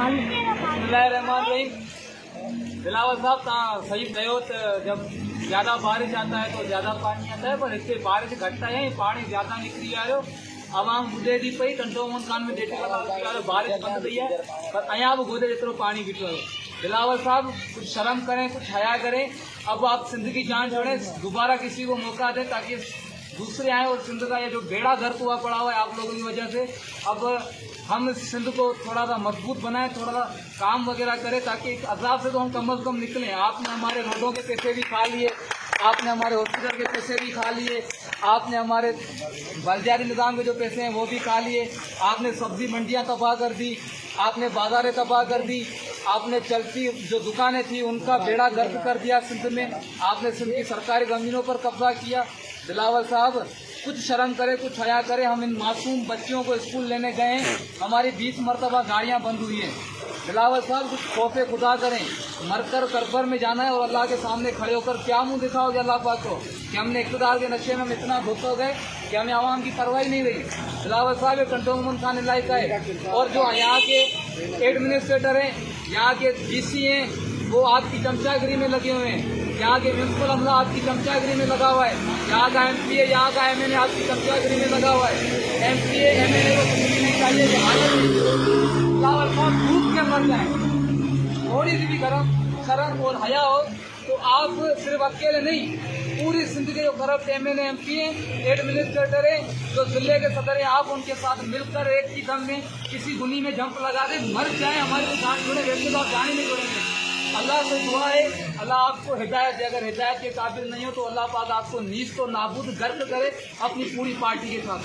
बिस्मिल्लाहिर्रहमानिर्रहीम। बिलावल साहब तव्हां सही कयो त जब ज़्यादा बारिश आता है तो ज़्यादा पानी आता है, पर हिते बारिश घटि आहे ऐं पाणी ज़्यादा निकिरी आयो। आवाम ॿुधे थी पई, कंटोनमेंट कान में डेटे बारिश बंदि थी है, पर अञा बि ॿुधे जेतिरो पानी बीठो है। बिलावल साहब कुछ शर्म करें, कुछ हया करें। अब आप सिंध की जान छोड़ें, दोबारा किसी को मौका दें ताकि दूसरे आए और सिंध का ये जो बेड़ा गर्क हुआ पड़ा हुआ है आप लोगों की वजह से, अब हम सिंध को थोड़ा सा मजबूत बनाएं, थोड़ा सा काम वगैरह करें ताकि इस अजाब से तो हम कम से कम निकलें। आपने हमारे रोडों के पैसे भी खा लिए, आपने हमारे हॉस्पिटल के पैसे भी खा लिए, आपने हमारे बलजारी निज़ाम के जो पैसे हैं वो भी खा लिए, आपने सब्जी मंडियां तबाह कर दी, आपने बाजारें तबाह कर दी, आपने चलती जो दुकानें थी उनका बेड़ा गर्क कर दिया सिंध में, आपने सिंध की सरकारी ज़मीनों पर कब्जा किया। बिलावल साहब कुछ शर्म करें, कुछ हया करें। हम इन मासूम बच्चियों को स्कूल लेने गए, हमारी 20 मरतबा गाड़ियां बंद हुई हैं। बिलावल साहब कुछ खौफे खुदा करें, मरकर करबर में जाना है और अल्लाह के सामने खड़े होकर क्या मुंह दिखाओगे अल्लाह पाक को कि हमने इक़्तिदार के नशे में हम इतना धोखे हो गए कि हमें आवाम की परवाही नहीं रही। बिलावल साहब ये कंटोनमेंट खान इलाका है और जो यहाँ के एडमिनिस्ट्रेटर हैं, यहाँ के DC हैं, वो आपकी चमचागिरी में लगे हुए हैं। यहाँ के म्यूनसिपल अमला आपकी चमचागिरी में लगा हुआ है, यहाँ का MPA, यहाँ का MNA आपकी चमचागिरी में लगा हुआ है। MPA MNA को कुछ भी नहीं चाहिए कि हालत बिलावल साहब डूब के मर जाए। थोड़ी सी भी शर्म और हया हो तो आप सिर्फ अकेले नहीं, पूरी सिंध के जो करप्ट MNA MPA एडमिनिस्ट्रेटर है, जो जिले के सदर हैं, आप उनके साथ मिलकर एक ही दम में किसी गुनी में जंप लगा दे, मर जाए, हमारे को जान छोड़े, वैसे तो आप जान ही नहीं छोड़ेंगे। अल्लाह से दुआ है अल्लाह आपको हिदायत दे, अगर हिदायत के काबिल नहीं हो तो अल्लाह पाक आपको नीच तो नाबूद गर्क करे अपनी पूरी पार्टी के साथ।